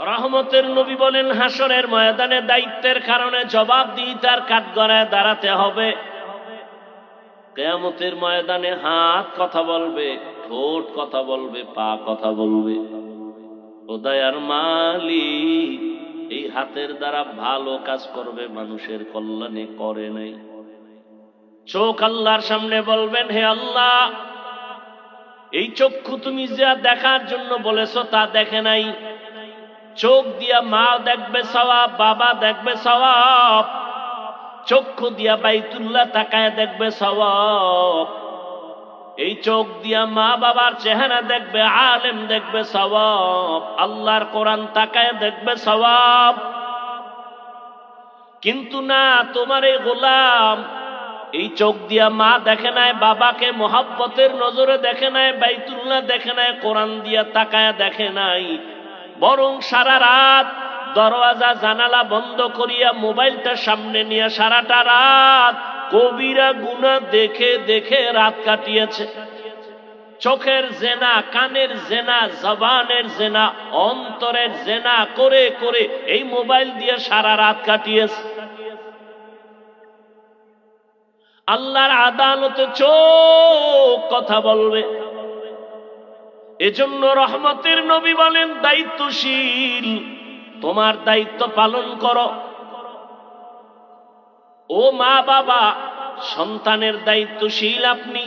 রহমতের নবী বলেন, হাসরের ময়দানে দায়িত্বের কারণে জবাবদিহিতার কাঠগড়ায় দাঁড়াতে হবে। কিয়ামতের ময়দানে হাত কথা বলবে, ঠোঁট কথা বলবে, পা কথা বলবে। ও দয়ার মালিক, এই হাতের দ্বারা ভালো কাজ করবে, মানুষের কল্যাণে করে নাই। চোখ আল্লাহর সামনে বলবেন, হে আল্লাহ, এই চক্ষু তুমি যা দেখার জন্য বলেছো তা দেখে নাই। চোখ দিয়া মা দেখবে সওয়াব, বাবা দেখবে সওয়াব। চক্ষু দিয়া বাইতুল্লাহ তাকায় দেখবে সওয়াব। এই চোখ দিয়া মা বাবার চেহারা দেখবে, আলেম দেখবে সওয়াব। আল্লাহর কোরআন তাকায় দেখবে সওয়াব। কিন্তু না, তোমার এই গোলাম এই চোখ দিয়া মা দেখে নাই, বাবাকে মোহাব্বতের নজরে দেখে নাই, বাইতুল্লাহ দেখে নাই, কোরআন দিয়া তাকায় দেখে নাই। বরং সারা রাত দরওয়াজা জানালা বন্ধ করিয়া মোবাইলটা সামনে নিয়ে সারাটা রাত কবিরা গুনাহ দেখে দেখে রাত কাটিয়েছে। চোখের জেনা, কানের জেনা, জবানের জেনা, অন্তরের জেনা করে করে এই মোবাইল দিয়ে সারা রাত কাটিয়েছে। আল্লাহর আদালতে চোখ কথা বলবে। এজন্য রহমতের নবী বলেন, দায়িত্বশীল, তোমার দায়িত্ব পালন করো। ও মা বাবা, সন্তানের দায়িত্বশীল আপনি।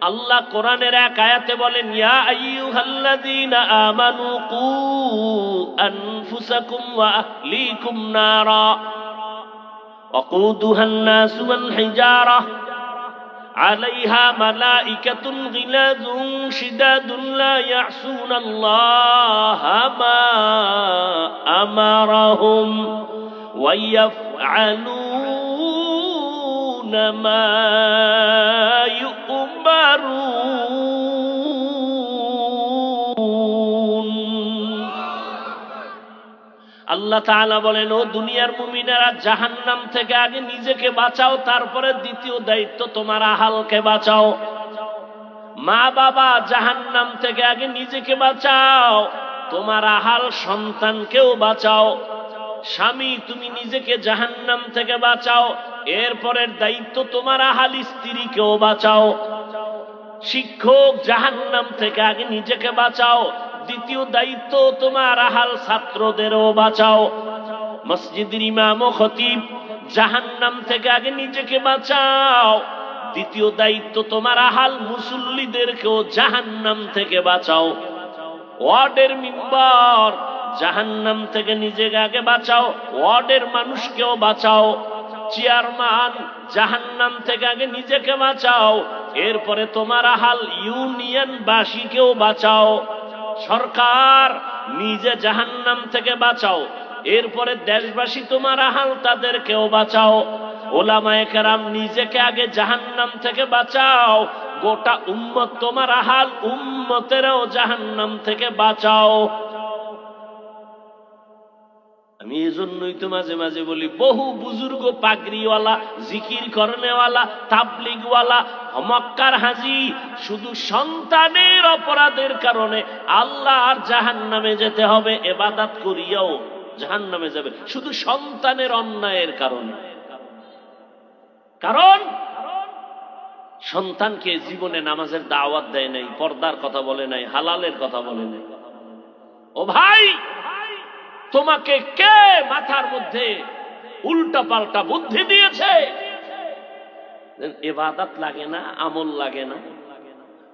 আল্লাহ কোরআনের এক আয়াতে বলেন, ইয়া আইয়ুহাল্লাযীনা আমানু কু আনফুসাকুম ওয়া আহলিকুম নারা ওয়াকুদুহান নাসু ওয়াল হিজারা আলাইহা মালাইকাতুন গিলাযুন শিদাদুন লা ইয়াসুনাল্লাহা মা আমারাহুম ওয়া ইয়াফআলুনা মা আল্লাহ তাআলা বলেন, ও দুনিয়ার মুমিনেরা, জাহান্নাম থেকে আগে নিজেকে বাঁচাও, তারপরে দ্বিতীয় দায়িত্ব তোমার আহালকে বাঁচাও। মা বাবা, জাহান্নাম থেকে আগে নিজেকে বাঁচাও, তোমার আহাল সন্তানকেও বাঁচাও। স্বামী, তুমি নিজেকে জাহান্নাম থেকে বাঁচাও, এরপরের দায়িত্ব তোমার আহাল স্ত্রীকেও বাঁচাও। শিক্ষক, জাহান্নাম থেকে আগে নিজেকে বাঁচাও, দ্বিতীয় দায়িত্ব তোমার আহাল ছাত্রদেরও বাঁচাও। মসজিদের ইমাম ও খতিব, জাহান্নাম থেকে আগে নিজেকে বাঁচাও, দ্বিতীয় দায়িত্ব তোমার আহাল মুসল্লিদেরকেও জাহান্নাম থেকে বাঁচাও। ওয়ার্ডের মিম্বার, জাহান্নাম থেকে নিজেকে আগে বাঁচাও, ওয়ার্ডের মানুষকেও বাঁচাও। চেয়ারম্যান, জাহান্নাম থেকে আগে নিজেকে বাঁচাও, এরপরে তোমার আহাল ইউনিয়ন বাসীকেও বাঁচাও। সরকার, নিজে জাহান্নাম থেকে বাঁচাও, এরপরে দেশবাসী তোমার আহাল তাদেরকেও বাঁচাও। ওলামায়ে কেরাম, নিজেকে আগে জাহান্নাম থেকে বাঁচাও, গোটা উম্মত তোমার আহাল, উম্মতেরও জাহান্নাম থেকে বাঁচাও। আমি এজন্যই তো মাঝে মাঝে বলি, বহু বুজুর্গ পাগড়িওয়ালা, জিকির করনেওয়ালা, তাবলিগওয়ালা, মক্কার হাজি শুধু সন্তানের অপরাধের কারণে আল্লাহর জাহান্নামে যেতে হবে, ইবাদত করিয়াও জাহান্নামে যাবে, শুধু সন্তানের অন্যায়ের কারণে। কারণ সন্তানকে জীবনে নামাজের দাওয়াত দেয় নাই, পর্দার কথা বলে নাই, হালালের কথা বলে নাই। ও ভাই, তোমাকে কে মাথার মধ্যে উল্টা পাল্টা বুদ্ধি দিয়েছে? ইবাদত লাগে না, আমল লাগে না,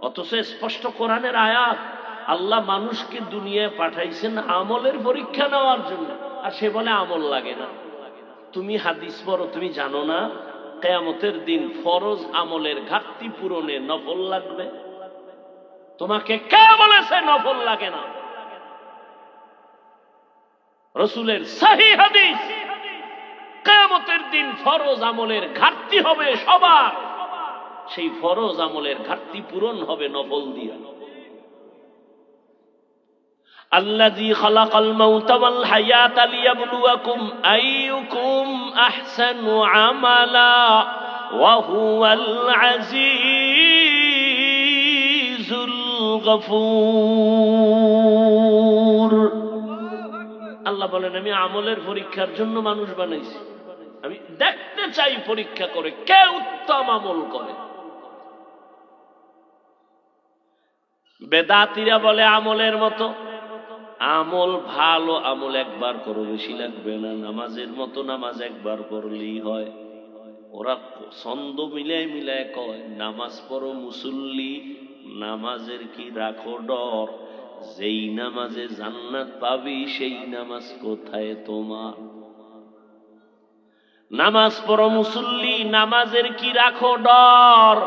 অথচ স্পষ্ট কোরআনের আয়াত, আল্লাহ মানুষকে দুনিয়ায় পাঠাইছেন আমলের পরীক্ষা নেওয়ার জন্য, আর সে বলে আমল লাগে না। তুমি হাদিস পড়ো, তুমি জানো না কিয়ামতের দিন ফরজ আমলের ঘাটতি পূরণে নফল লাগবে? তোমাকে কে বলেছে নফল লাগে না? রাসূলের সহিহ হাদিস, কিয়ামতের দিন ফরজ আমলের ঘাটতি হবে সবার, সেই ফরজ আমলের ঘাটতি পূরণ হবে নফল দিয়া। আল্লাযী খালাকাল মাউতা ওয়াল হায়াতা লিয়াবলুয়াকুম আইয়ুকুম আহসানু আমালা ওয়া হুয়াল আজিজুল গফুর। আল্লাহ বলেন আমি আমলের পরীক্ষার জন্য মানুষ বানাইছি, আমি দেখতে চাই পরীক্ষা করে কে উত্তম আমল করে। বেদাতীরা বলে আমলের মতো, আমল ভালো আমল একবার করো, বেশি লাগবে না, নামাজের মতো নামাজ একবার পড়লেই হয়। ওরা ছন্দ মিলায় মিলায় কয় নামাজ পড়ো মুসল্লি, নামাজের কি রাখো ডর, যেই নামাজে জান্নাত পাবি সেই নামাজ কোথায় তোমার। নামাজ পড়ো মুসল্লি, নামাজের কি রাখো ডর,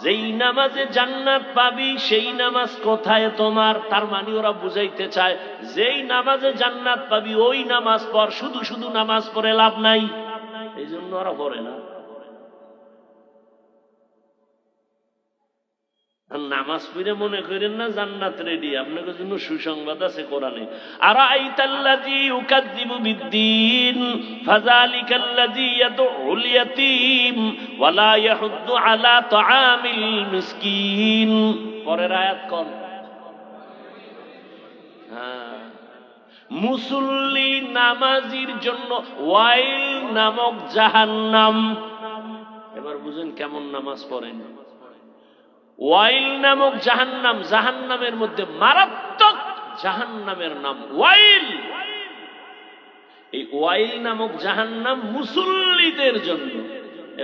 যেই নামাজে জান্নাত পাবি সেই নামাজ কোথায় তোমার। তার মানে ওরা বুঝাইতে চায় যেই নামাজে জান্নাত পাবি ওই নামাজ পড়, শুধু শুধু নামাজ পড়ে লাভ নাই, এই জন্য ওরা পড়ে না। নামাজ পড়ে মনে করেন না জান্নাত রেডি, আপনাদের জন্য সুসংবাদ আছে কোরআনে। আরাআইতাল্লাযী ইউকাযযিবু বিদ্দীন ফাযালিকাল্লাযী ইয়াদউল ইয়াতীম ওয়া লা ইয়াহুদ্দু আলা তাআমিল মিসকিন। পরের আয়াত কোন? মুসল্লি নামাজির জন্য ওয়াইল নামক জাহান্নাম। এবার বুঝেন কেমন নামাজ পড়েন। ওয়াইল নামক জাহান্নাম, জাহান্নামের মধ্যে মারাত্মক জাহান্নামের নাম ওয়াইল। এই ওয়াইল নামক জাহান্নাম মুসল্লিদের জন্য।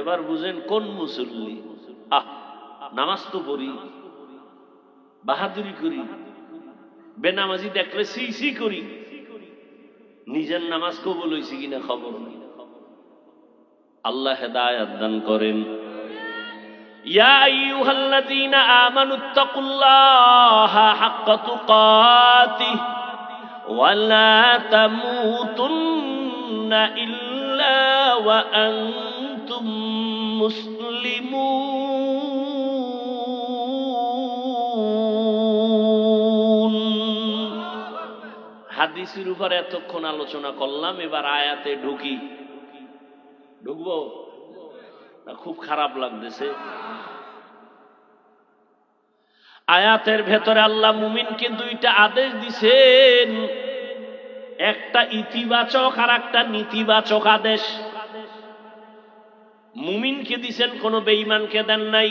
এবার বুঝেন কোন মুসল্লি। নামাজ তো পড়ি, বাহাদুরি করি, বেনামাজি দেখলে সি সি করি, নিজের নামাজ কবুল হয়েছে কিনা খবর নেই। আল্লাহ হেদায়েত দান করেন। ইয়া আইয়ুহাল্লাযীনা আমানুত্তাকুল্লাহা হাক্কা তুকাতিহি ওয়া লা তামুতুন্না ইল্লা ওয়া আনতুম মুসলিমুন। হাদিসের উপর এতক্ষণ আলোচনা করলাম, এবার আয়াতে ঢুকি। ঢুকবো? খুব খারাপ লাগতেছে। আয়াতের ভেতরে আল্লাহ মুমিনকে দুইটা আদেশ দিছেন, একটা ইতিবাচক আর একটা নীতিবাচক আদেশ। মুমিনকে দিছেন, কোন বেঈমানকে দেন নাই।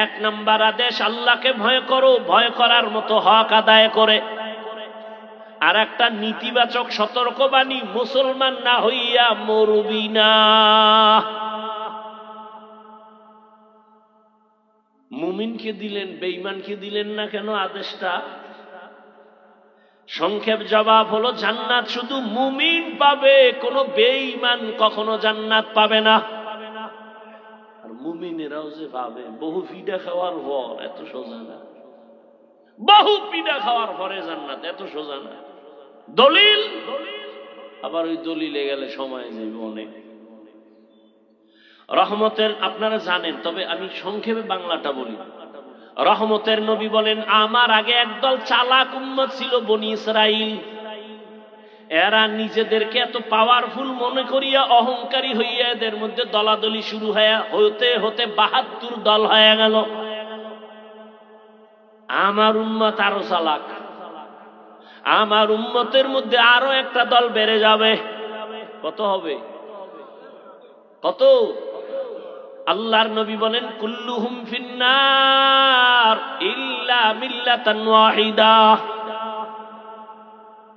এক নাম্বার আদেশ আল্লাহকে ভয় করো, ভয় করার মতো হক আদায় করে। আর একটা নীতিবাচক সতর্কবাণী, মুসলমান না হইয়া মরবি না। মুমিনকে দিলেন, বেঈমানকে দিলেন না কেন আদেশটা? সংক্ষেপ জবাব হলো জান্নাত শুধু মুমিন পাবে, কোনো বেঈমান কখনো জান্নাত পাবে না। আর মুমিনেরাও যে পাবে, বহু পিঠা খাওয়ার পর, এত সোজা না। বহু পিঠা খাওয়ার পরে জান্নাত, এত সোজা না। দলিল, আবার ওই দলিলে গেলে সময় যাবে অনেক। রহমতের আপনারা জানেন, তবে আমি সংক্ষেপে বাংলাটা বলি। রহমতের নবী বলেন, আমার আগে একদল চালাক উম্মত ছিল বনি ইসরাইল। এরা নিজেদেরকে এত পাওয়ারফুল মনে করিয়া অহংকারী হইয়া এদের মধ্যে দলাদলি শুরু হতে হতে ৭২ দল হয়ে গেল। আমার উম্মত আরো চালাক, আমার উম্মতের মধ্যে আরো একটা দল বেড়ে যাবে। কত হবে? কত? আল্লাহর নবী বলেন, কুল্লুহুম ফিন্নার ইল্লা মিল্লাতান ওয়াহিদা।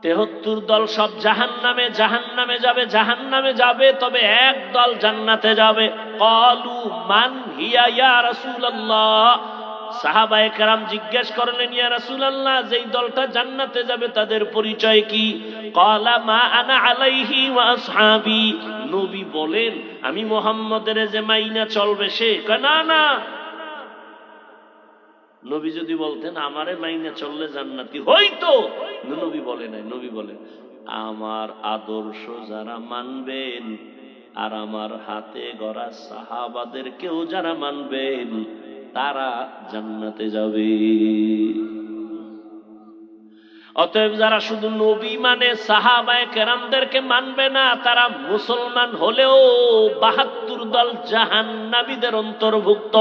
৭৩ দল সব জাহান্নামে, জাহান্নামে যাবে, জাহান্নামে যাবে, তবে এক দল জান্নাতে যাবে। ক্বালু মান হিয়া ইয়া রাসূলুল্লাহ। সাহাবায়ে কেরাম জিজ্ঞেস করলেন, ইয়া রাসূলুল্লাহ, যেই দলটা জান্নাতে যাবে তাদের পরিচয় কি? ক্বালা মা আনা আলাইহি ওয়া আসহাবি। নবী বলেন, আমি মুহাম্মদের যে মাইনা চলবে সে। কয় না না, নবী যদি বলতেন আমারে মাইনা চললে জান্নাতি হইতো, নবী বলে নাই। নবী বলেন, আমার আদর্শ যারা মানবেন আর আমার হাতে গড়া সাহাবাদেরকেও যারা মানবেন তারা জান্নাতে যাবে। অতএব যারা শুধু নবী মানে, সাহাবায়ে কেরামদেরকে মানবে না, তারা মুসলমান হলেও ৭২ দল জাহান্নামীদের অন্তর্ভুক্ত।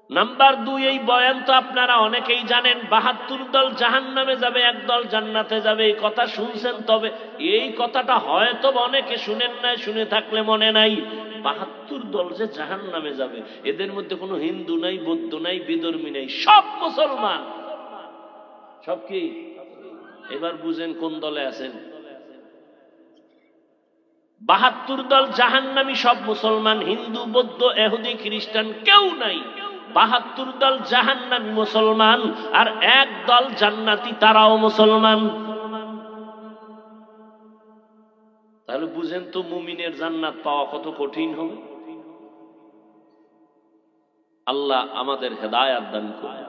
নাম্বার 2, এই বয়ান তো আপনারা অনেকেই জানেন, 72 দল জাহান্নামে যাবে, 1 দল জান্নাতে যাবে, এই কথা শুনছেন। তবে এই কথাটা হয়তো অনেকে শুনেন নাই, শুনে থাকলে মনে নাই। 72 দল যে জাহান্নামে যাবে, এদের মধ্যে কোনো হিন্দু নাই, বৌদ্ধ নাই, বিধর্মী নাই, সব মুসলমান। সব কি? এবার বুঝেন কোন দলে আছেন। 72 দল জাহান্নামী, সব মুসলমান, হিন্দু, বৌদ্ধ, ইহুদি, খ্রিস্টান কেউ নাই। 72 দল জাহান্নামী মুসলমান, আর 1 দল জান্নাতি, তারাও মুসলমান। তাহলে বুঝেন তো মুমিনের জান্নাত পাওয়া কত কঠিন হবে। আল্লাহ আমাদের হেদায়েত দান করুন।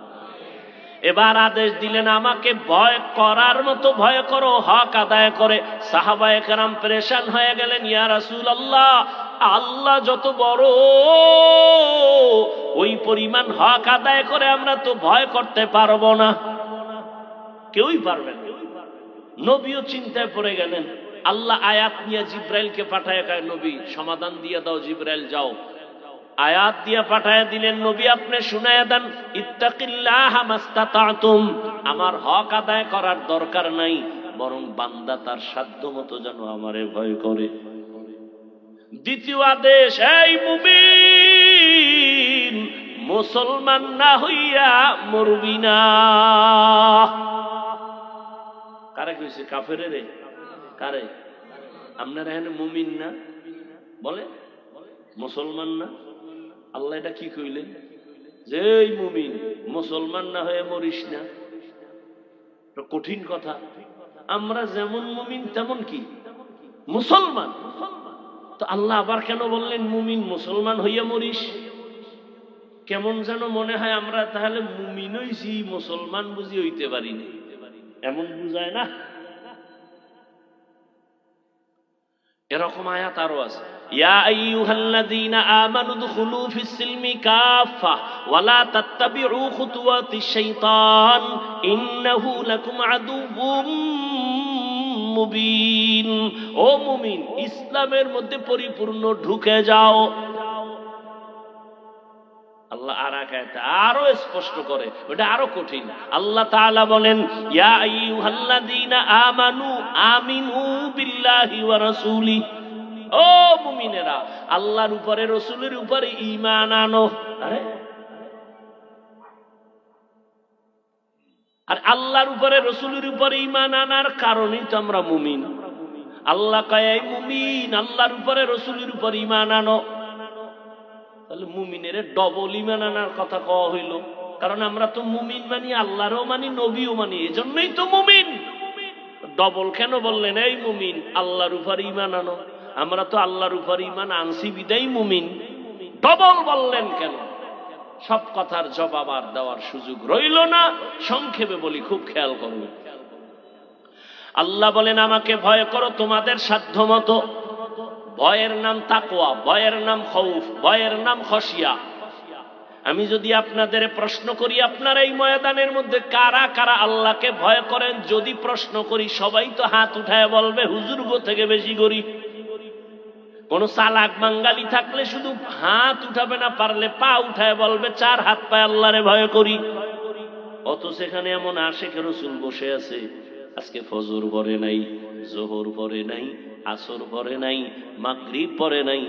এবার আদেশ দিলেন, আমাকে ভয় করার মতো ভয় করো, হক আদায় করে। সাহাবায়ে কেরাম পেরেশান হয়ে গেলেন, ইয়া রাসূলুল্লাহ, আল্লাহ যত বড়, ওই পরিমাণ হক আদায় করে আমরা তো ভয় করতে পারবো না। কেউই পারবেন না। নবীও চিন্তায় পড়ে গেলেন। আল্লাহ আয়াত নিয়ে জিব্রাইলকে পাঠায়, কয় নবী সমাধান দিয়ে দাও, জিব্রাইল যাও। আয়াত দিয়ে পাঠায় দিলেন, নবী আপনি শুনায়া দেন, ইত্তাকিল্লাহ মাস্তাতাতুম, আমার হক আদায় করার দরকার নাই, বরং বান্দা তার সাধ্য মতো যেন আমারে ভয় করে। দ্বিতীয় আদেশ, এই মুমিন, মুসলমান না হইয়া মরবি না। কারে কইছে? কাফেরে রে। কারে? আপনারা এখানে মুমিন না বলে, মুসলমান না। আল্লাহ এটা কি কইলেন? যে এই মুমিন, মুসলমান না হয়ে মরিস না। কঠিন কথা। আমরা যেমন মুমিন তেমন কি মুসলমান। তো আল্লাহ আবার কেন বললেন মুমিন মুসলমান হইয়া মরিস? কেমন যেন মনে হয় আমরা তাহলে মুমিন হইছি, মুসলমান বুঝি হইতে পারিনি, এমন বুঝায় না? এরকম আয়াত আরো আছে, ইয়া আইয়ুহাল্লাযীনা আমানু দুখুলু ফিস-সিলমি কাফা ওয়া লা তাত্তাবিউ খুতুওয়াতিশ শাইতান ইন্নাহু লাকুম আদুউম মুবিন। ও মুমিন, ইসলামের মধ্যে পরিপূর্ণ ঢুকে যাও। আল্লাহ আর এক আয়াতে আরো স্পষ্ট করে, ওটা আরো কঠিন। আল্লাহ তাআলা বলেন, ইয়া আইয়ুহাল্লাযীনা আমানু আমিনু বিল্লাহি ওয়া রাসূলি। ও মুমিনেরা, আল্লাহর উপরে, রাসূলের উপরে ঈমান আনো। আরে আর আল্লাহর উপরে, রাসূলের উপরে ঈমান আনার কারণেই তো আমরা মুমিন। আল্লাহ কয়, এই মুমিন, আল্লাহর উপরে, রাসূলের উপরে ঈমান আনো। তাহলে মুমিনের ডবল ঈমান আনার কথা কওয়া হইল, কারণ আমরা তো মুমিন মানি, আল্লাহরও মানি, নবীও মানি, এজন্যই তো মুমিন। ডবল কেন বললেন? এই মুমিন, আল্লাহর উপর ঈমান আনো। আমরা তো আল্লাহর উপর ঈমান আনছি বিদায় মুমিন, ডবল বললেন কেন? সব কথার জবাব আর দেওয়ার সুযোগ রইল না, সংক্ষেপে বলি, খুব খেয়াল করবে। আল্লাহ বলেন, আমাকে ভয় করো তোমাদের সাধ্য মতো। ভয়ের নাম তাকওয়া, ভয়ের নাম খৌফ, ভয়ের নাম খশিয়া। আমি যদি আপনাদের প্রশ্ন করি, আপনারা এই ময়দানের মধ্যে কারা কারা আল্লাহকে ভয় করেন? যদি প্রশ্ন করি, সবাই তো হাত উঠায় বলবে হুজুর গো থেকে বেশি করি। কোন চালাক বাঙালি থাকলে শুধু হাত উঠাবে না, পারলে পা উঠায় বলবে 4 হাত পায়ে আল্লাহরে ভয় করি। অত সেখানে এমন আশিকে রাসূল বসে আছে, আজকে ফজর পড়ে নাই, যোহর পড়ে নাই, আসর পড়ে নাই, মাগরিব পড়ে নাই,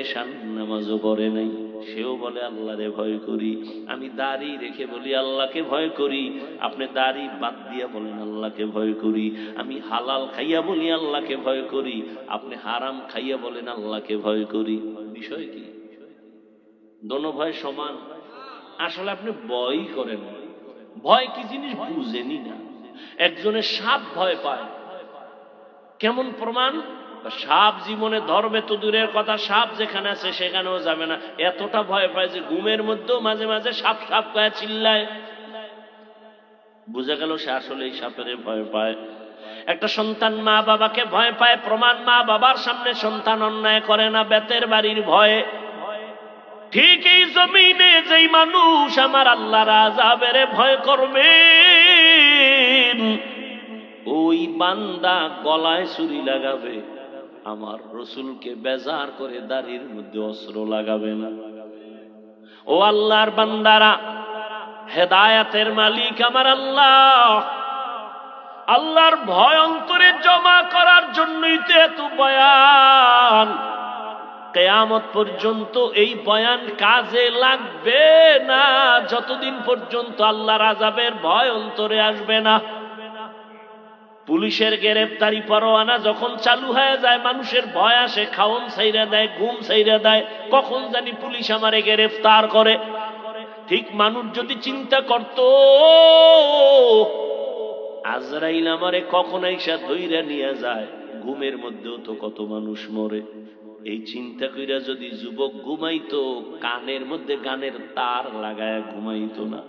এশার নামাজও পড়ে নাই, সেও বলে আল্লাহরে ভয় করি। আমি দাড়ি রেখে বলি আল্লাহকে ভয় করি, আপনি দাড়ি বাদ দিয়া বলেন আল্লাহকে ভয় করি। আমি হালাল খাইয়া বলি আল্লাহকে ভয় করি, আপনি হারাম খাইয়া বলেন আল্লাহকে ভয় করি। বিষয় কি? দোনো ভয় সমান। আসলে আপনি ভয়ই করেন না। ভয় কি জিনিস বুঝেনি না। একজনের সাপ ভয় পায়, কেমন প্রমাণ? সাপ জীবনে ধরবে তো দূরের কথা, সাপ যেখানে আছে সেখানেও যাবে না, এতটা ভয় পায় যে ঘুমের মধ্যেও মাঝে মাঝে সাপ সাপ গায়ে চিল্লায়। বুঝা গেল সে আসলে এই সাপের ভয় পায়। একটা সন্তান মা বাবাকে ভয় পায়, প্রমাণ মা বাবার সামনে সন্তান অন্যায় করে না, বেতের বাড়ির ভয়ে। ঠিক এই জমিনে যেই মানুষ আমার আল্লাহর আযাবের ভয় করবে, ওই বান্দা গলায় ছুরি লাগাবে, আমার রাসূলকে বেজার করে দাড়ির মধ্যে অস্ত্র লাগাবে না। ও আল্লাহর বান্দারা, হেদায়েতের মালিক আমার আল্লাহ। আল্লাহর ভয় অন্তরে জমা করার জন্যই তো এত বয়ান। কিয়ামত পর্যন্ত এই বয়ান কাজে লাগবে না যতদিন পর্যন্ত আল্লাহর আযাবের ভয় অন্তরে আসবে না। পুলিশের গ্রেফতারি পরোয়ানা যখন চালু হয়ে যায়, মানুষের ভয় আসে, খাওন ছাইরা দেয়, ঘুম ছাইরা দেয়, কখন জানি পুলিশ আমারে গ্রেফতার করে। ঠিক মানুষ যদি চিন্তা করত আজরাইল আমারে কখন আইসা ধইরা নিয়ে যায়, ঘুমের মধ্যেও তো কত মানুষ মরে, এই চিন্তা কইরা যদি যুবক ঘুমাইতো, কানের মধ্যে গানের তার লাগায় ঘুমাইতো না।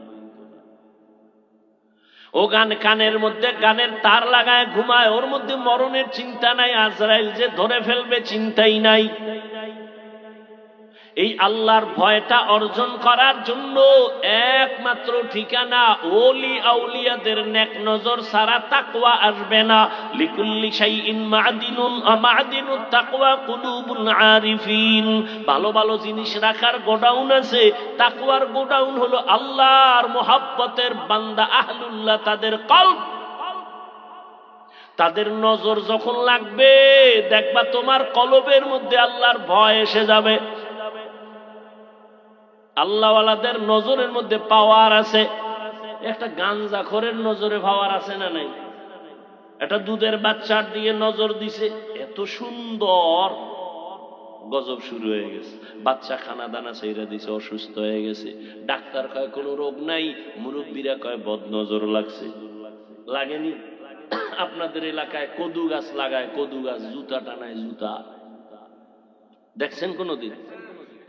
ও কানের মধ্যে গানের তার লাগায় ঘুমায়, ওর মধ্যে মরণের চিন্তা নাই, আজরাইল যে ধরে ফেলবে চিন্তাই নাই। এই আল্লাহর ভয়টা অর্জন করার জন্য একমাত্র ঠিকানা ওলি আউলিয়াদের নেক নজর ছাড়া তাকওয়া আসবে না। লিকুল্লি শাইইন মা'দিনুন মা'দিনুত তাকওয়া কুলুবুল আরিফিন। ভালো ভালো জিনিস রাখার গোডাউন আছে, তাকওয়ার গোডাউন হলো আল্লাহর মুহাব্বতের বান্দা আহলুল্লাহ, তাদের কলব। তাদের নজর যখন লাগবে দেখবা তোমার কলবের মধ্যে আল্লাহর ভয় এসে যাবে। আল্লাহওয়ালাদের নজরের মধ্যে পাওয়ার আছে। একটা গাঞ্জাখোরের নজরে পাওয়ার আছে না নাই? একটা দুধের বাচ্চার দিয়ে নজর দিছে, এত সুন্দর, গজব শুরু হয়ে গেছে। বাচ্চা খানা দানা ছেড়ে দিছে, অসুস্থ হয়ে গেছে। ডাক্তার কয় কোনো রোগ নাই, মুরব্বীরা কয় বদ নজর লাগছে। লাগেনি? আপনাদের এলাকায় কদু গাছ লাগায়, কদু গাছ জুতা টানায়, জুতা দেখছেন কোনদিন?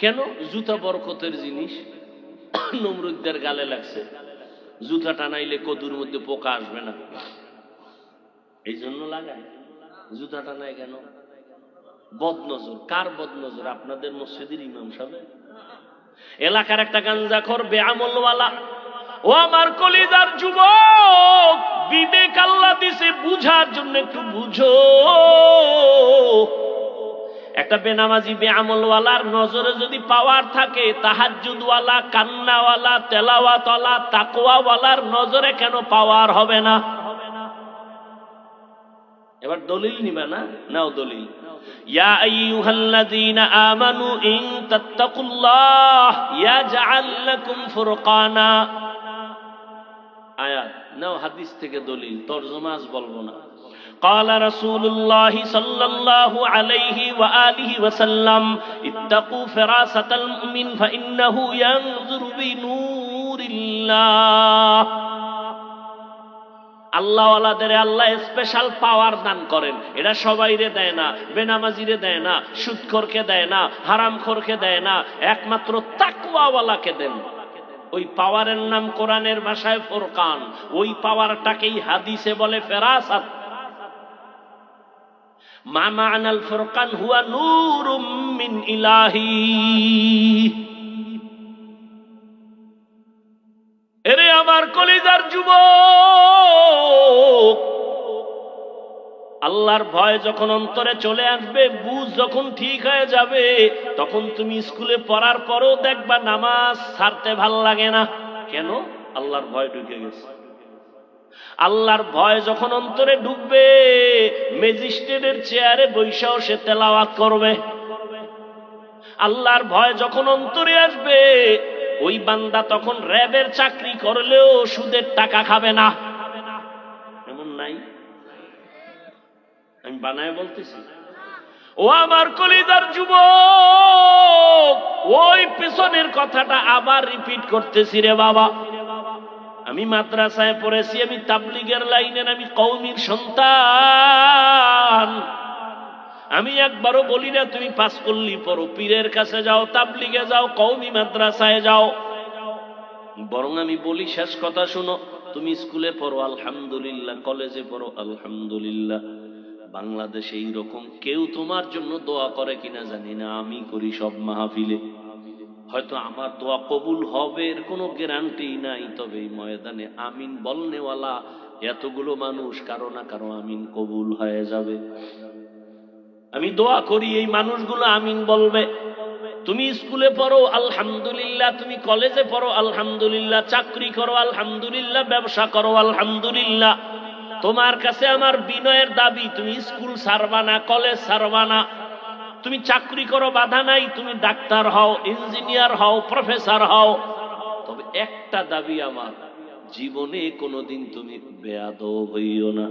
কেন? জুতা বরকতের জিনিস, নমরুদদের গালে লাগছে, জুতা টানাইলে কদুর মধ্যে পোকা আসবে না, এই জন্য লাগায়। জুতা টানায় কেন? বদনজর। কার বদনজর? আপনাদের মসজিদের ইমাম সাহেব। এলাকার একটা গাঞ্জাখোর বেআমলওয়ালা। ও আমার কলিজার যুবক, বিবেক আল্লাহ দিছে, বুঝার জন্য একটু বুঝো। একটা বেনামাজি বেআমলওয়ালার নজরে যদি পাওয়ার থাকে, তাহাজ্জুদওয়ালা, কান্নাওয়ালা, তেলাওয়াতওয়ালা, তাকওয়াওয়ালার নজরে কেন পাওয়ার হবে না? এবার দলিল নিবা না? নাও দলিল। ইয়া আইয়ুহাল্লাযীনা আমানু ইন তাত্তাকুল্লাহ ইয়াজআল লাকুম ফুরকানা। আয়াত নাও, হাদিস থেকে দলিল, তরজমা আজ বলবো না। قال رسول الله صلى الله عليه وآله وسلم اتقوا فراسة المؤمن فإنه ينظر بنور الله। আল্লাহওয়ালাদের আল্লাহ স্পেশাল পাওয়ার দান করেন, এটা সবাইরে দেয় না, বেনামাজিরে দেয় না, সুদখোরকে দেয় না, হারামখোরকে দেয় না, একমাত্র তাকওয়াওয়ালাকে দেন। ওই পাওয়ারের নাম কোরআনের ভাষায় ফুরকান, ওই পাওয়ারটাকেই হাদিসে বলে ফেরাসাত। মা মা'নাল ফুরকান হুয়া নূরুম মিন ইলাহি। এরে আমার কলিজার যুবক, আল্লাহর ভয় যখন অন্তরে চলে আসবে, বুঝ যখন ঠিক হয়ে যাবে, তখন তুমি স্কুলে পড়ার পরেও দেখবা নামাজ ছাড়তে ভাল লাগে না। কেন? আল্লাহর ভয় ঢুকে গেছে। আল্লাহর ভয় যখন অন্তরে ঢুকবে, ম্যাজিস্ট্রেটের চেয়ারে বৈশাও সে তেলাওয়াত করবে। আল্লাহর ভয় যখন অন্তরে আসবে, ওই বান্দা তখন র্যাবের চাকরি করলেও সুদের টাকা খাবে না। এমন নাই? আমি বানায় বলতেছি। ও আমার কলিজার যুবক, ওই পেছনের কথাটা আবার রিপিট করতেছি রে বাবা। আমি মাদ্রাসায় পড়েছি, আমি তাবলীগের লাইনের, আমি কওমির সন্তান। আমি একবারও বলি না তুমি পাস করলি পড়ো, পীরের কাছে যাও, তাবলীগে যাও, কওমি মাদ্রাসায় যাও। বরং আমি বলি শেষ কথা শুনো, তুমি স্কুলে পড়ো আলহামদুলিল্লাহ, কলেজে পড়ো আলহামদুলিল্লাহ। বাংলাদেশে এইরকম কেউ তোমার জন্য দোয়া করে কিনা জানি না, আমি করি সব মাহফিলে। হয়তো আমার দোয়া কবুল হবে এর কোনো গ্যারান্টি নাই, তবে এই ময়দানে আমিন বলনেওয়ালা এতগুলো মানুষ, কারো না কারো আমিন কবুল হয়ে যাবে। আমি দোয়া করি এই মানুষগুলো আমিন বলবে। তুমি স্কুলে পড়ো আলহামদুলিল্লাহ, তুমি কলেজে পড়ো আলহামদুলিল্লাহ, চাকরি করো আলহামদুলিল্লাহ, ব্যবসা করো আলহামদুলিল্লাহ। তোমার কাছে আমার বিনয়ের দাবি, তুমি স্কুল ছাড়বা না, কলেজ ছাড়বা না। তুমি চাকরি করো, বাধা নাই, তুমি ডাক্তার হও, ইঞ্জিনিয়ার হও, প্রফেসর হও। তবে একটা দাবি আমার, জীবনে কোনোদিন তুমি বেয়াদব হইও না।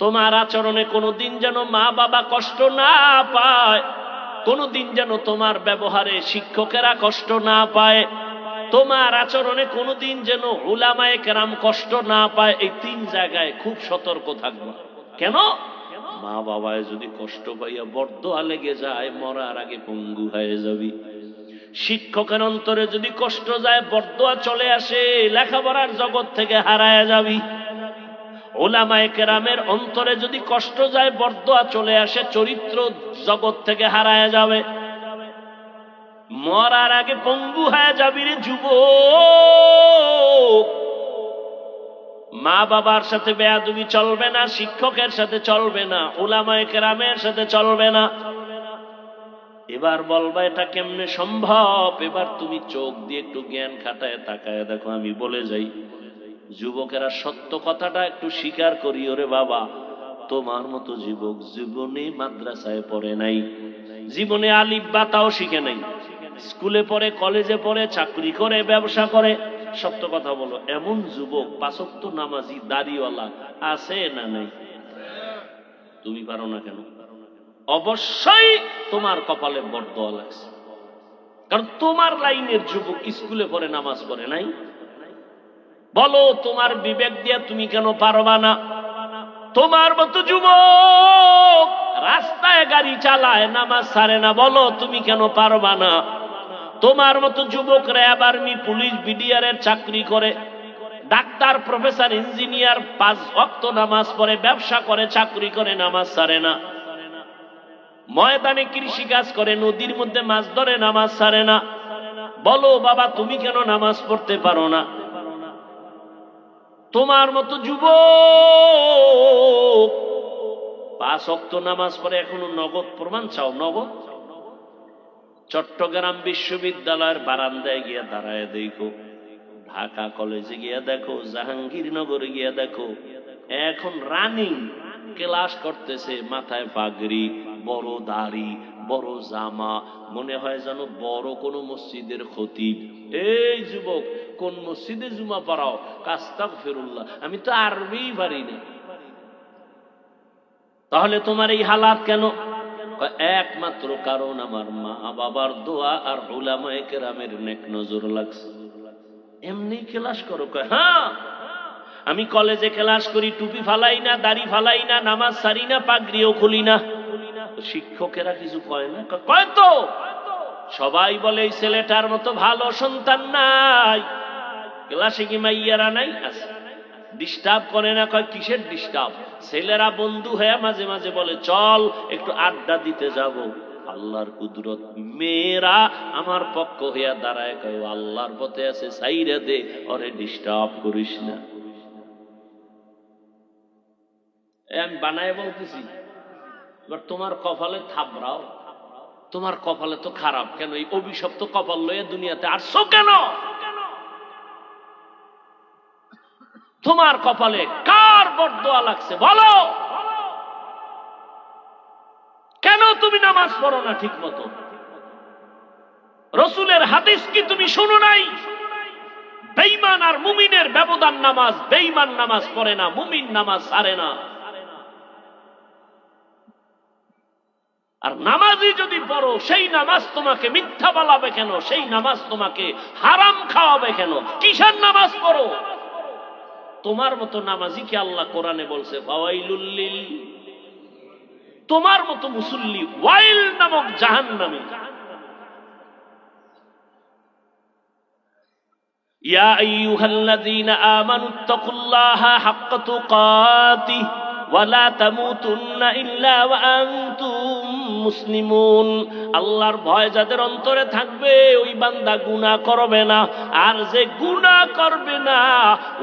তোমার আচরণে কোনোদিন যেন মা বাবা কষ্ট না পায়, কোনোদিন যেন তোমার ব্যবহারে শিক্ষকেরা কষ্ট না পায়, তোমার আচরণে কোনোদিন যেন উলামায়ে কেরাম কষ্ট না পায়। এই 3 জায়গায় খুব সতর্ক থাকবা। কেন? মা বাবায় যদি কষ্ট পাইয়া বরদোয়া লেগে যায়, মরার আগে পঙ্গু হয়ে যাবি। শিক্ষকের অন্তরে যদি কষ্ট যায়, বরদোয়া চলে আসে, লেখাপড়ার জগৎ থেকে হারায় যাবি। উলামায়ে কেরামের অন্তরে যদি কষ্ট যায়, বরদোয়া চলে আসে, চরিত্র জগৎ থেকে হারায় যাবে, মরার আগে পঙ্গু হয়ে যাবি রে যুবক। মা বাবার সাথে বেয়াদবি চলবে না, শিক্ষকের সাথে চলবে না, উলামায়ে কেরামের সাথে চলবে না। এবার বলবা এটা কেমনে সম্ভব? এবার তুমি চোখ দিয়ে একটু জ্ঞান খাটায় তাকায় দেখো। আমি বলে যাই, যুবকেরা সত্য কথাটা একটু স্বীকার করি। ওরে বাবা, তোমার মতো যুবক জীবনে মাদ্রাসায় পড়ে নাই, জীবনে আলিফ বা তাও শিখে নাই, স্কুলে পড়ে, কলেজে পড়ে, চাকরি করে, ব্যবসা করে। সত্য কথা বলো, এমন যুবক 5 ওয়াক্ত নামাজি দাড়িওয়ালা আছে না নাই? তুমি পারো না কেন? অবশ্যই তোমার কপালে বরদোয়া লাগছে, কারণ তোমার লাইনের যুবক স্কুলে পড়ে, নামাজ পড়ে নাই। বলো, তোমার বিবেক দিয়ে তুমি কেন পারবা না? তোমার মতো যুবক রাস্তায় গাড়ি চালায়, নামাজ ছাড়ে না, বলো তুমি কেন পারবা না? তোমার মতো যুবক র্যাব, আর্মি, পুলিশ, বিডিআর চাকরি করে, ডাক্তার, প্রফেসর, ইঞ্জিনিয়ার, 5 ওয়াক্ত নামাজ পড়ে, ব্যবসা করে, চাকরি করে, নামাজ ছাড়ে না। ময়দানে কৃষি কাজ করে, নদীর মধ্যে মাছ ধরে, নামাজ ছাড়ে না। বলো বাবা, তুমি কেন নামাজ পড়তে পারো না? তোমার মতো যুবক 5 ওয়াক্ত নামাজ পড়ে, এখনো নগদ প্রমাণ চাও? নগদ? চট্টগ্রাম বিশ্ববিদ্যালয়ের বারান্দায় গিয়া দাঁড়ায় দেখো, ঢাকা কলেজে গিয়া দেখো, জাহাঙ্গীরনগরে গিয়া দেখো, এখন রানিং ক্লাস করতেছে, মাথায় পাগড়ি, বড় দাড়ি, বড় জামা, মনে হয় যেন বড় কোন মসজিদের খতিব। এই যুবক, কোন মসজিদে জুমা পড়াও? আস্তাগফিরুল্লাহ, আমি তো আরবি পারি না। তাহলে তোমার এই হালাত কেন? একমাত্র কারণ আমার মা বাবার দোয়া আর উলামায়ে কেরামের নেক নজর লাগছে। এমনি ক্লাস করো? হ্যাঁ, আমি কলেজে ক্লাস করি, টুপি ফালাই না, দাড়ি ফালাই না, নামাজ সারি না, পাগড়িও খুলি না। শিক্ষকেরা কিছু কয় না? কয় তো। সবাই বলে এই ছেলেটার মতো ভালো সন্তান নাই। ক্লাসে কি মাইয়ারা নাই? আছে। ডিস্টার্ব করে না? কয় কিসের ডিস্টার্ব? ছেলেরা বন্ধু হয়ে মাঝে মাঝে বলে চল একটু আড্ডা দিতে যাব। আল্লাহর কুদরত, মেয়েরা আমার পক্ষ হইয়া দাঁড়ায়, কয় আল্লাহর পথে আছে, সাইরা দে, ওরে ডিস্টার্ব করিস না। আমি বানায় বলতেছি, এবার তোমার কপালে থাবড়াও। তোমার কপালে তো খারাপ, কেন এই অভিশপ্ত কপাল লয়ে দুনিয়াতে আসছো কেন? তোমার কপালে কার বরদোয়া লাগছে বলো? কেন তুমি নামাজ পড়ো না ঠিক মতো? রসুলের হাদিস কি তুমি শুনো নাই? বেঈমান আর মুমিনের ব্যবধান নামাজ। বেঈমান নামাজ পড়ে না, মুমিন নামাজ ছাড়ে না। আর নামাজি যদি পড়ো, সেই নামাজ তোমাকে মিথ্যা বলাবে কেন? সেই নামাজ তোমাকে হারাম খাওয়াবে কেন? কিসের নামাজ পড়ো? তোমার মতো নামাজিকে আল্লাহ কোরআনে বলছে ফাওয়াইলুল লিল, তোমার মতো মুসল্লি ওয়াইল নামক জাহান্নামী। ইয়া আইয়ুহাল্লাযীনা আমানুত্তাকুল্লাহা হাক্কা তুকাতিহি ওয়ালা তামুতুন্না ইল্লা ওয়া আনতুম মুসলিমুন। আল্লাহর ভয় যাদের অন্তরে থাকবে ওই বান্দা গুনাহ করবে না, আর যে গুনাহ করবে না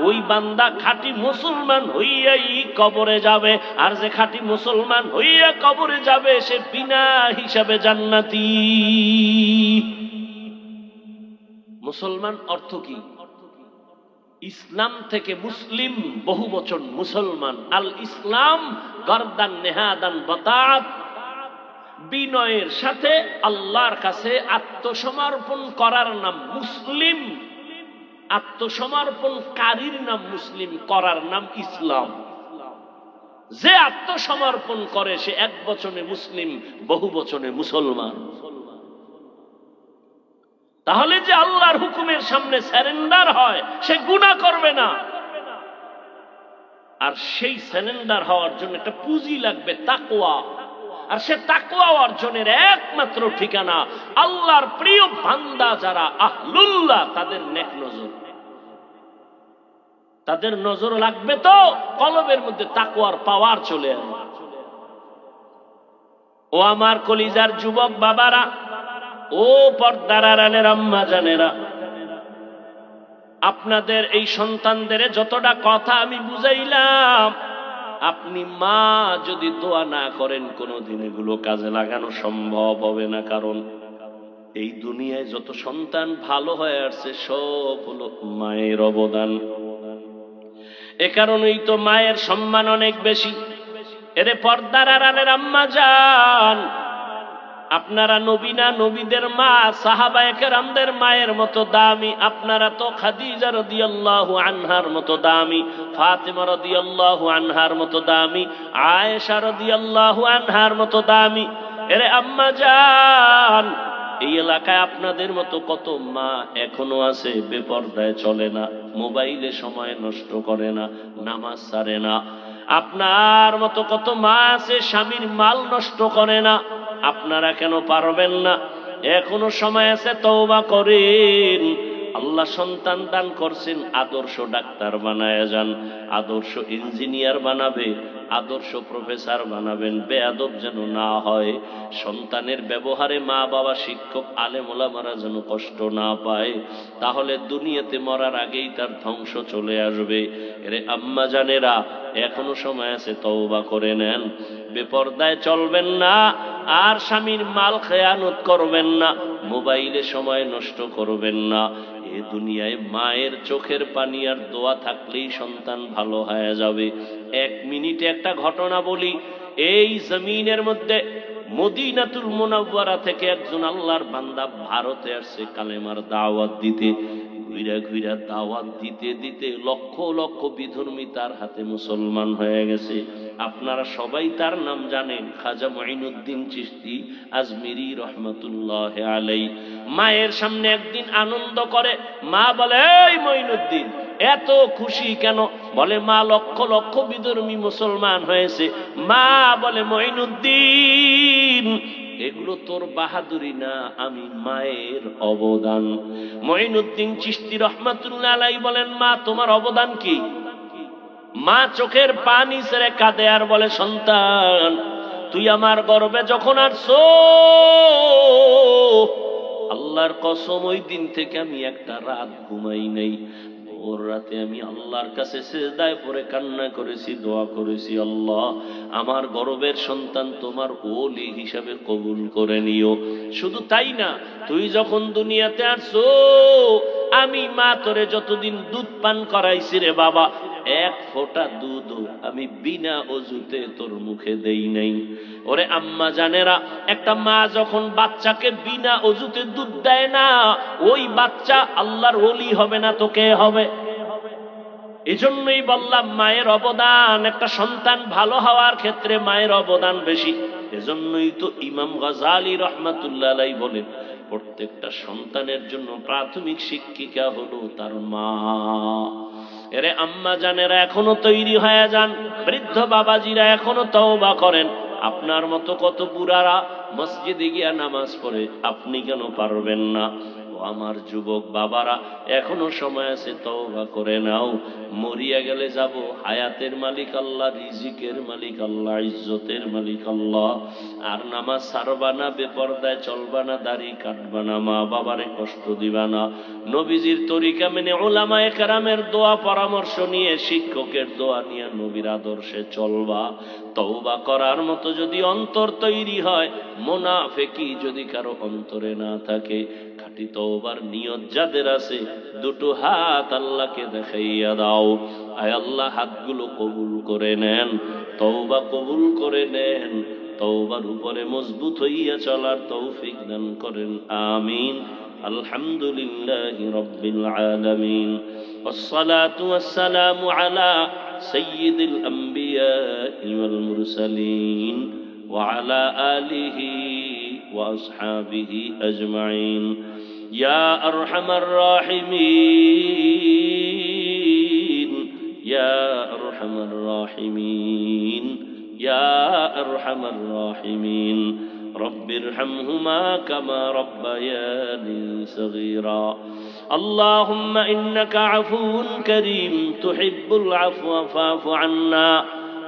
ওই বান্দা খাঁটি মুসলমান হইয়াই কবরে যাবে, আর যে খাঁটি মুসলমান হইয়া কবরে যাবে সে বিনা হিসাবে জান্নাতি। মুসলমান অর্থ কি? ইসলাম থেকে মুসলিম বহু বচন মুসলমান। আল ইসলাম গরদান নেহাদান বাতাত, বিনয়ের সাথে আল্লাহর কাছে আত্মসমর্পণ করার নাম মুসলিম, আত্মসমর্পণকারীর নাম মুসলিম, করার নাম ইসলাম। যে আত্মসমর্পণ করে সে এক বচনে মুসলিম, বহু বচনে মুসলমান। তাহলে যে আল্লাহর হুকুমের সামনে সারেন্ডার হয় সে গুনাহ করবে না। আর সেই সারেন্ডার হওয়ার জন্য একটা পুঁজি লাগবে, তাকওয়া। আর সে তাকওয়া অর্জনের একমাত্র ঠিকানা আল্লাহর প্রিয় বান্দা যারা আহলুল্লাহ তাদের নেক নজর। তাদের নজর লাগবে তো কলবের মধ্যে তাকওয়ার পাওয়ার চলে আসবে। ও আমার কলিজার যুবক বাবারা, ও পর্দার আড়ালের আম্মা জানেরা, আপনাদের এই সন্তানদের যতটা কথা আমি বুঝাইলাম, আপনি মা যদি দোয়া না করেন কোনোদিন এগুলো কাজে লাগানো সম্ভব হবে না। কারণ এই দুনিয়ায় যত সন্তান ভালো হয়ে আসছে সব হলো মায়ের অবদান। এ কারণেই তো মায়ের সম্মান অনেক বেশি। এরে পর্দার আড়ালের আম্মা জান, আপনারা নবী না, নবীদের মা সাহাবায়ে কেরামদের মায়ের মতো দামি। আপনারা তো খাদিজা রাদিয়াল্লাহু আনহার মতো দামি, ফাতেমা রাদিয়াল্লাহু আনহার মতো দামি, আয়েশা রাদিয়াল্লাহু আনহার মতো দামি। এরে আম্মা জান, এই এলাকায় আপনাদের মতো কত মা এখনো আছে বেপরদায় চলে না, মোবাইলে সময় নষ্ট করে না, নামাজ ছাড়ে না। আপনার মতো কত মা আছে স্বামীর মাল নষ্ট করে না। আপনারা কেন পারবেন না? এখনো সময় আছে, তওবা করেন। আল্লাহ সন্তান দান করছেন, আদর্শ ডাক্তার বানায় যান, আদর্শ ইঞ্জিনিয়ার বানাবে, আদর্শ প্রফেসর বানাবেন। বেয়াদব যেন না হয়। সন্তানের ব্যবহারে মা বাবা, শিক্ষক, আলেম ওলামারা যেন কষ্ট না পায়। তাহলে দুনিয়াতে মরার আগেই তার ধ্বংস চলে আসবে। এরে আম্মা জানেরা, এখনো সময় আছে, তওবা করে নেন। বেপরদায় চলবেন না, আর স্বামীর মাল খেয়ানত করবেন না, মোবাইলে সময় নষ্ট করবেন না। এ দুনিয়ায় মায়ের চোখের পানি আর দোয়া থাকলেই সন্তান ভালো হয়ে যাবে। এক মিনিটে একটা ঘটনা বলি। এই জমিনের মধ্যে মদিনাতুল মুনাওয়ারা থেকে একজন আল্লাহর বান্দা ভারতে আসছে কালেমার দাওয়াত দিতে। ঘুরা ঘুরা দাওয়াত দিতে দিতে লক্ষ লক্ষ বিধর্মী তার হাতে মুসলমান হয়ে গেছে। আপনারা সবাই তার নাম জানেন, খাজা মুঈনুদ্দিন চিশতি আজমিরি রহমাতুল্লাহ আলাই। মায়ের সামনে একদিন আনন্দ করে, মা বলে, এই মুঈনুদ্দিন এত খুশি কেন? বলে, মা লক্ষ লক্ষ বিধর্মী মুসলমান হয়েছে। মা বলে, মুঈনুদ্দিন এগুলো তোর বাহাদুরি না, আমি মায়ের অবদান। মুঈনুদ্দিন চিশতি রহমাতুল্লাহ আলাই বলেন, মা তোমার অবদান কি? মা চোখের পানি ছেড়ে কাঁদে আর বলে, সন্তান তুই আমার গর্ভে যখন আসছো, আল্লাহর কসম ওই দিন থেকে আমি একটা রাত ঘুমাই নাই। ভোর রাতে আমি আল্লাহর কাছে সিজদায় পড়ে কান্না করেছি, দোয়া করেছি, আল্লাহ আমার গর্ভের সন্তান তোমার ওলি হিসাবে কবুল করে নিও। শুধু তাই না, তুই যখন দুনিয়াতে আসছো, আমি মা তোরে যতদিন দুধ পান করাইছি রে বাবা, এক ফোঁটা দুধ আমি বিনা অজুতে তোর মুখে দেই নাই। ওরে আম্মা জানেরা, একটা মা যখন বাচ্চাকে বিনা অজুতে দুধ দেয় না, ওই বাচ্চা আল্লাহর ওলি হবে না তো কে হবে? এজন্যই বললাম মায়ের অবদান, একটা সন্তান ভালো হওয়ার ক্ষেত্রে মায়ের অবদান বেশি। এজন্যই তো ইমাম গাজালি রহমাতুল্লাহ আলাইহি বলেন, প্রত্যেকটা সন্তানের জন্য প্রাথমিক শিক্ষিকা হলো তার মা। এরে আম্মা জানেরা, এখনো তৈরি হয়ে যান। বৃদ্ধ বাবাজিরা এখনো তওবা করেন। আপনার মতো কত বুড়ারা মসজিদে গিয়া নামাজ পড়ে, আপনি কেন পারবেন না? ও আমার যুবক বাবারা, এখনো সময় আছে, তওবা করে নাও। মরিয়া গেলে যাব, হায়াতের মালিক আল্লাহ, রিজিকের মালিক আল্লাহ, ইজ্জতের মালিক আল্লাহ। আর নামাজ ছাড়বা না, বেপরদায় চলবা না, দাড়ি কাটবা না, মা বাবারে কষ্ট দিবা না, নবীজির তরিকা মেনে উলামায়ে কেরামের দোয়া পরামর্শ নিয়ে, শিক্ষকের দোয়া নিয়ে নবীর আদর্শে চলবা। তওবা করার মতো যদি অন্তর তৈরি হয়, মুনাফিকি যদি কারো অন্তরে না থাকে, খাঁটি তওবার নিয়ত যাদের আছে, দুটো হাত আল্লাহকে দেখাইয়া দাও। আয় আল্লাহ, হাতগুলো কবুল করে নেন, তওবা কবুল করে নেন, তওবার উপরে মজবুত হইয়া চলার তৌফিক দান করেন, আমিন। আলহামদুলিল্লাহি রাব্বিল আলামিন, ওয়াসসালাতু ওয়াসসালামু আলা সাইয়্যিদিল আমবিয়া ওয়াল মুরসালিন ওয়া আলা আলিহি ওয়া আসহাবিহি আজমাইন। ইয়া আরহামার রাহিমিন, ইয়া আরহামার রাহিমিন, ইয়া আরহামার রাহিমিন। رب ارحمهما كما ربياني صغيرا. اللهم إنك عفو كريم تحب العفو فاعف عنا.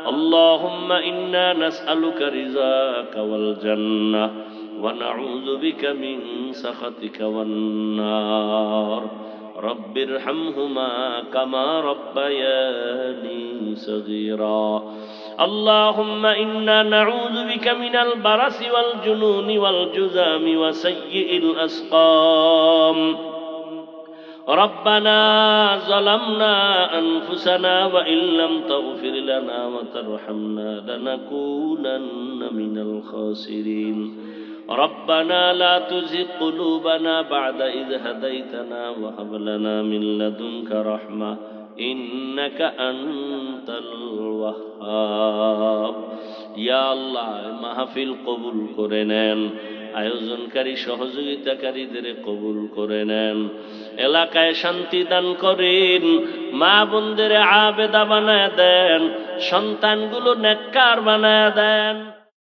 اللهم إنا نسألك رضاك والجنة ونعوذ بك من سخطك والنار. رب ارحمهما كما ربياني صغيرا. اللهم إنا نعوذ بك من البرص والجنون والجذام وسيء الأسقام. ربنا ظلمنا أنفسنا وإن لم تغفر لنا وترحمنا لنكونن من الخاسرين. ربنا لا تزغ قلوبنا بعد إذ هديتنا وهب لنا من لدنك رحمة إنك أنت الوهاب. يا الله মাহফিল কবুল করে নেন, আয়োজনকারী সহযোগিতাকারীদের কবুল করে নেন, এলাকায় শান্তি দান করেন, মা বোনদের আবেদা বানায় দেন, সন্তানগুলো নেককার বানায় দেন।